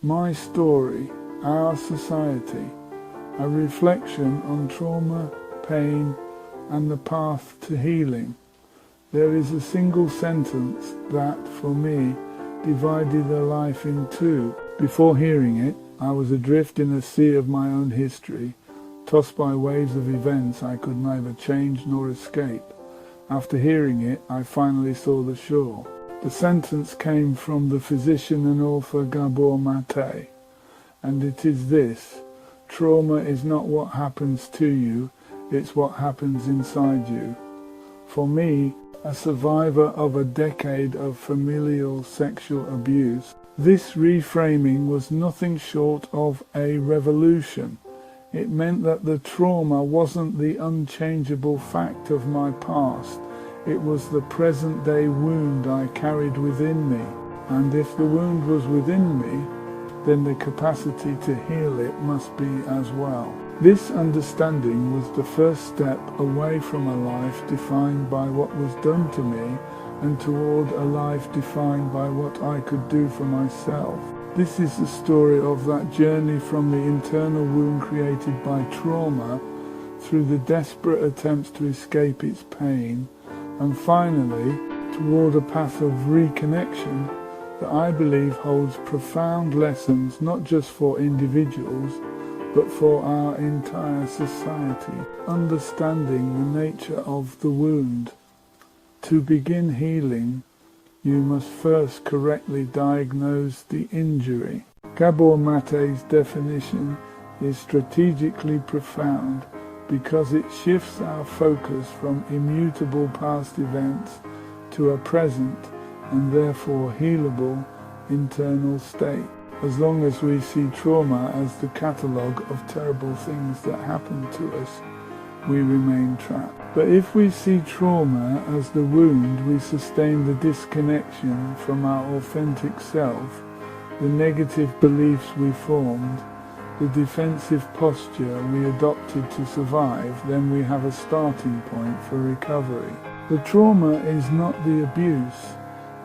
My story, our society, a reflection on trauma, pain, and the path to healing. There is a single sentence that, for me, divided a life in two. Before hearing it, I was adrift in a sea of my own history, tossed by waves of events I could neither change nor escape. After hearing it, I finally saw the shore. The sentence came from the physician and author Gabor Maté, and it is this: trauma is not what happens to you, it's what happens inside you. For me, a survivor of a decade of familial sexual abuse, this reframing was nothing short of a revolution. It meant that the trauma wasn't the unchangeable fact of my past, it was the present-day wound I carried within me. And if the wound was within me, then the capacity to heal it must be as well. This understanding was the first step away from a life defined by what was done to me and toward a life defined by what I could do for myself. This is the story of that journey from the internal wound created by trauma through the desperate attempts to escape its pain, and finally toward a path of reconnection that I believe holds profound lessons not just for individuals, but for our entire society. Understanding the nature of the wound. To begin healing, you must first correctly diagnose the injury. Gabor Maté's definition is strategically profound because it shifts our focus from immutable past events to a present and therefore healable internal state. As long as we see trauma as the catalogue of terrible things that happen to us, we remain trapped. But if we see trauma as the wound we sustain, the disconnection from our authentic self, the negative beliefs we formed, the defensive posture we adopted to survive, then we have a starting point for recovery. The trauma is not the abuse,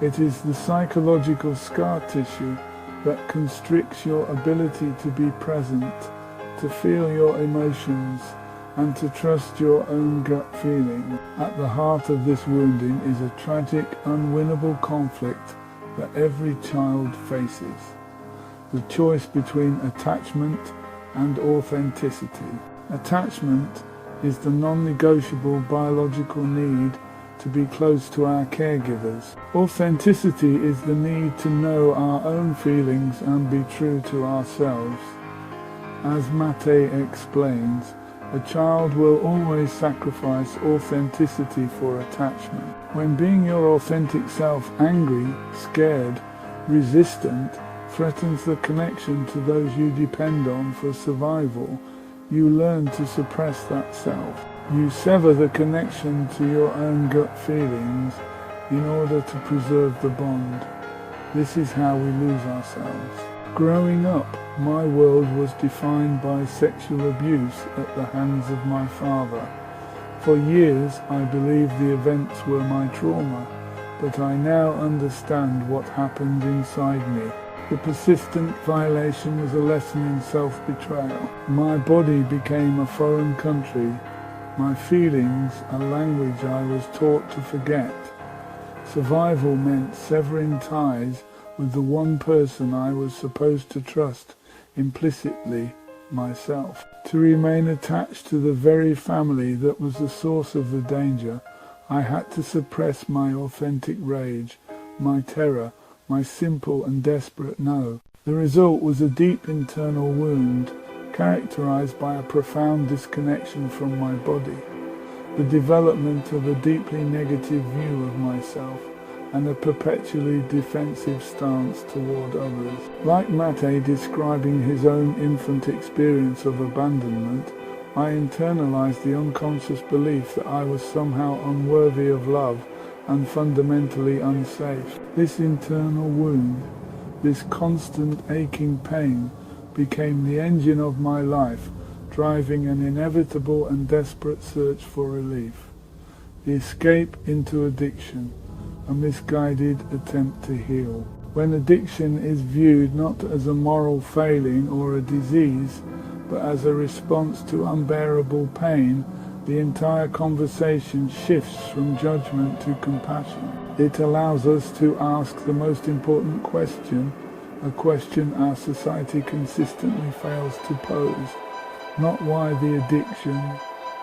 it is the psychological scar tissue that constricts your ability to be present, to feel your emotions, and to trust your own gut feeling. At the heart of this wounding is a tragic, unwinnable conflict that every child faces: the choice between attachment and authenticity. Attachment is the non-negotiable biological need to be close to our caregivers. Authenticity is the need to know our own feelings and be true to ourselves. As Maté explains, a child will always sacrifice authenticity for attachment. When being your authentic self angry, scared, resistant, threatens the connection to those you depend on for survival, you learn to suppress that self. You sever the connection to your own gut feelings in order to preserve the bond. This is how we lose ourselves. Growing up, my world was defined by sexual abuse at the hands of my father. For years, I believed the events were my trauma, but I now understand what happened inside me. The persistent violation was a lesson in self-betrayal. My body became a foreign country, my feelings a language I was taught to forget. Survival meant severing ties with the one person I was supposed to trust implicitly, myself. To remain attached to the very family that was the source of the danger, I had to suppress my authentic rage, my terror, my simple and desperate no. The result was a deep internal wound, characterized by a profound disconnection from my body, the development of a deeply negative view of myself, and a perpetually defensive stance toward others. Like Maté describing his own infant experience of abandonment, I internalized the unconscious belief that I was somehow unworthy of love and fundamentally unsafe. This internal wound, this constant aching pain, became the engine of my life, driving an inevitable and desperate search for relief. The escape into addiction, a misguided attempt to heal. When addiction is viewed not as a moral failing or a disease, but as a response to unbearable pain, the entire conversation shifts from judgment to compassion. It allows us to ask the most important question, a question our society consistently fails to pose. Not why the addiction,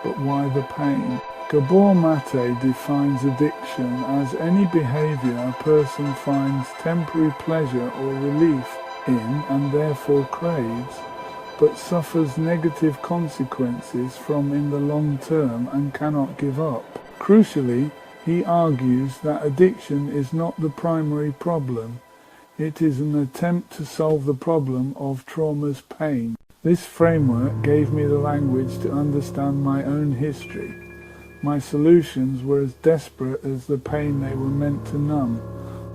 but why the pain. Gabor Maté defines addiction as any behavior a person finds temporary pleasure or relief in and therefore craves, but suffers negative consequences from in the long term and cannot give up. Crucially, he argues that addiction is not the primary problem. It is an attempt to solve the problem of trauma's pain. This framework gave me the language to understand my own history. My solutions were as desperate as the pain they were meant to numb.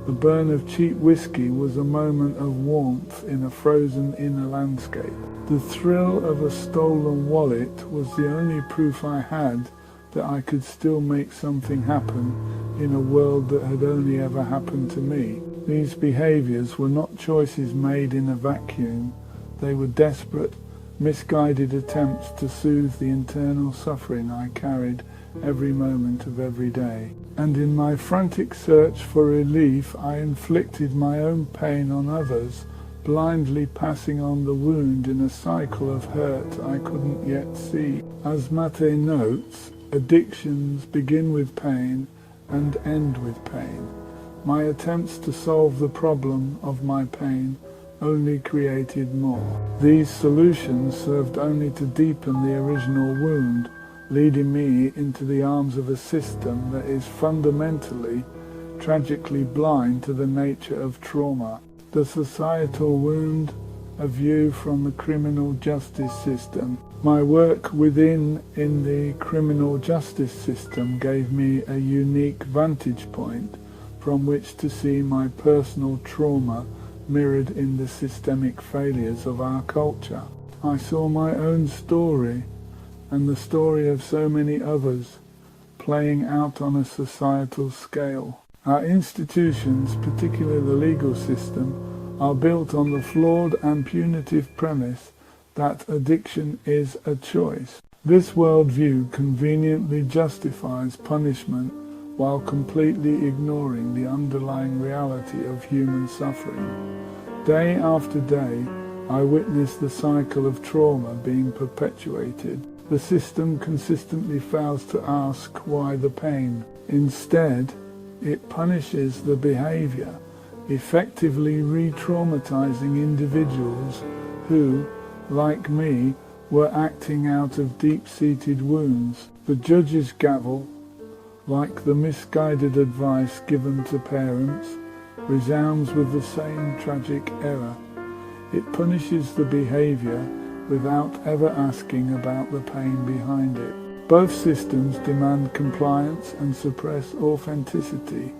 The burn of cheap whiskey was a moment of warmth in a frozen inner landscape. The thrill of a stolen wallet was the only proof I had that I could still make something happen in a world that had only ever happened to me. These behaviors were not choices made in a vacuum. They were desperate, misguided attempts to soothe the internal suffering I carried every moment of every day. And in my frantic search for relief, I inflicted my own pain on others, blindly passing on the wound in a cycle of hurt I couldn't yet see. As Maté notes, addictions begin with pain and end with pain. My attempts to solve the problem of my pain only created more. These solutions served only to deepen the original wound, leading me into the arms of a system that is fundamentally, tragically blind to the nature of trauma. The societal wound, a view from the criminal justice system. My work within in the criminal justice system gave me a unique vantage point from which to see my personal trauma mirrored in the systemic failures of our culture. I saw my own story and the story of so many others playing out on a societal scale. Our institutions, particularly the legal system, are built on the flawed and punitive premise that addiction is a choice. This worldview conveniently justifies punishment while completely ignoring the underlying reality of human suffering. Day after day, I witness the cycle of trauma being perpetuated. The system consistently fails to ask why the pain. Instead, it punishes the behavior, effectively re-traumatizing individuals who, like me, were acting out of deep-seated wounds. The judge's gavel, like the misguided advice given to parents, resounds with the same tragic error. It punishes the behavior without ever asking about the pain behind it. Both systems demand compliance and suppress authenticity,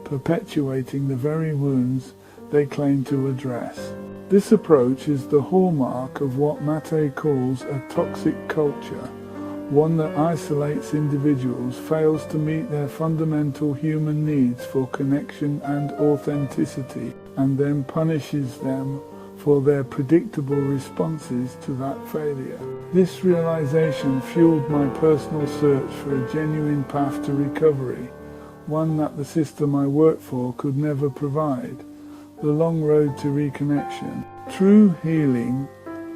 perpetuating the very wounds they claim to address. This approach is the hallmark of what Maté calls a toxic culture, one that isolates individuals, fails to meet their fundamental human needs for connection and authenticity, and then punishes them for their predictable responses to that failure. This realization fueled my personal search for a genuine path to recovery, one that the system I worked for could never provide, the long road to reconnection. True healing,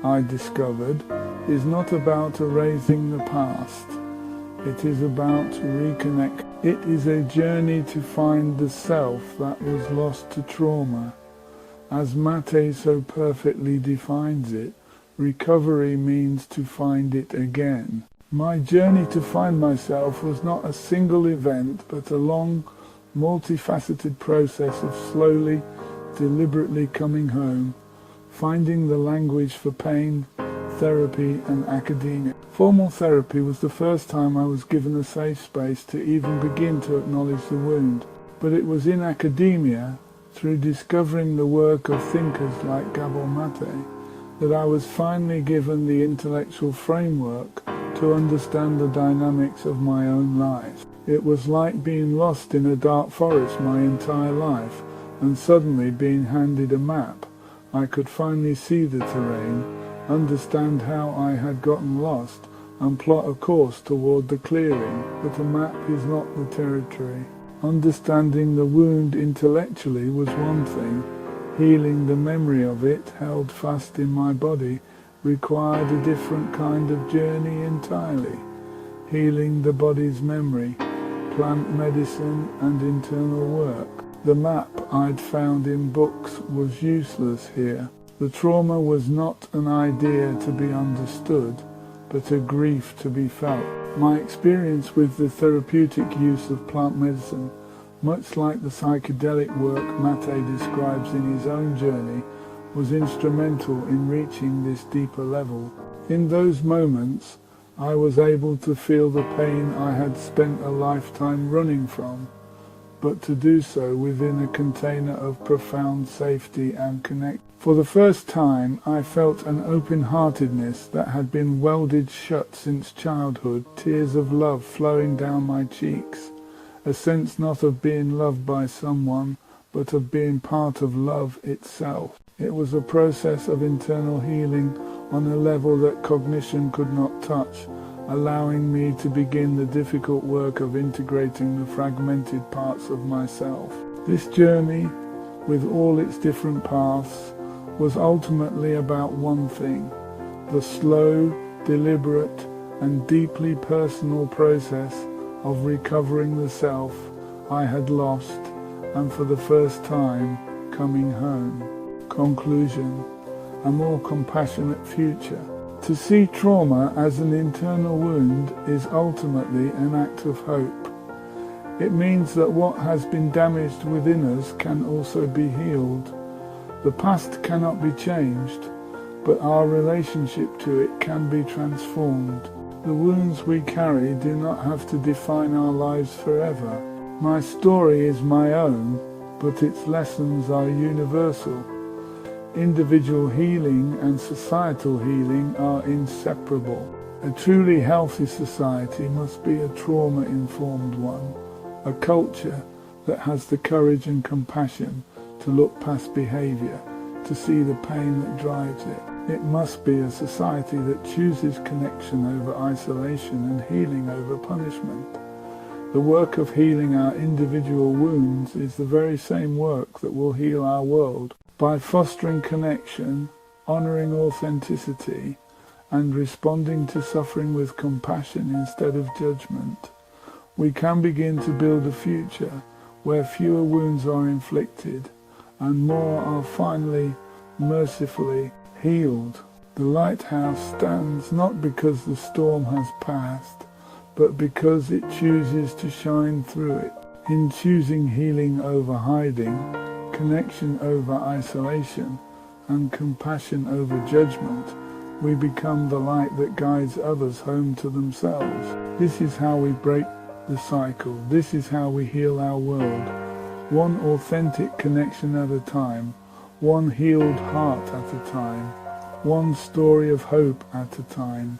I discovered, is not about erasing the past. It is about reconnect. It is a journey to find the self that was lost to trauma. As Maté so perfectly defines it, recovery means to find it again. My journey to find myself was not a single event, but a long, multifaceted process of slowly, deliberately coming home, finding the language for pain, therapy, and academia. Formal therapy was the first time I was given a safe space to even begin to acknowledge the wound. But it was in academia, through discovering the work of thinkers like Gabor Maté, that I was finally given the intellectual framework to understand the dynamics of my own life. It was like being lost in a dark forest my entire life, and suddenly being handed a map, I could finally see the terrain, understand how I had gotten lost, and plot a course toward the clearing. But a map is not the territory. Understanding the wound intellectually was one thing. Healing the memory of it, held fast in my body, required a different kind of journey entirely. Healing the body's memory, plant medicine and internal work. The map I'd found in books was useless here. The trauma was not an idea to be understood, but a grief to be felt. My experience with the therapeutic use of plant medicine, much like the psychedelic work Maté describes in his own journey, was instrumental in reaching this deeper level. In those moments, I was able to feel the pain I had spent a lifetime running from, but to do so within a container of profound safety and connection. For the first time, I felt an open-heartedness that had been welded shut since childhood, tears of love flowing down my cheeks, a sense not of being loved by someone, but of being part of love itself. It was a process of internal healing on a level that cognition could not touch, allowing me to begin the difficult work of integrating the fragmented parts of myself. This journey, with all its different paths, was ultimately about one thing: the slow, deliberate, and deeply personal process of recovering the self I had lost, and for the first time, coming home. Conclusion: a more compassionate future. To see trauma as an internal wound is ultimately an act of hope. It means that what has been damaged within us can also be healed. The past cannot be changed, but our relationship to it can be transformed. The wounds we carry do not have to define our lives forever. My story is my own, but its lessons are universal. Individual healing and societal healing are inseparable. A truly healthy society must be a trauma-informed one, a culture that has the courage and compassion to look past behavior, to see the pain that drives it. It must be a society that chooses connection over isolation and healing over punishment. The work of healing our individual wounds is the very same work that will heal our world. By fostering connection, honoring authenticity, and responding to suffering with compassion instead of judgment, we can begin to build a future where fewer wounds are inflicted and more are finally, mercifully healed. The lighthouse stands not because the storm has passed, but because it chooses to shine through it. In choosing healing over hiding, connection over isolation, and compassion over judgment, we become the light that guides others home to themselves. This is how we break the cycle. This is how we heal our world. One authentic connection at a time, one healed heart at a time, one story of hope at a time.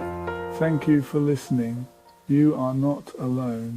Thank you for listening. You are not alone.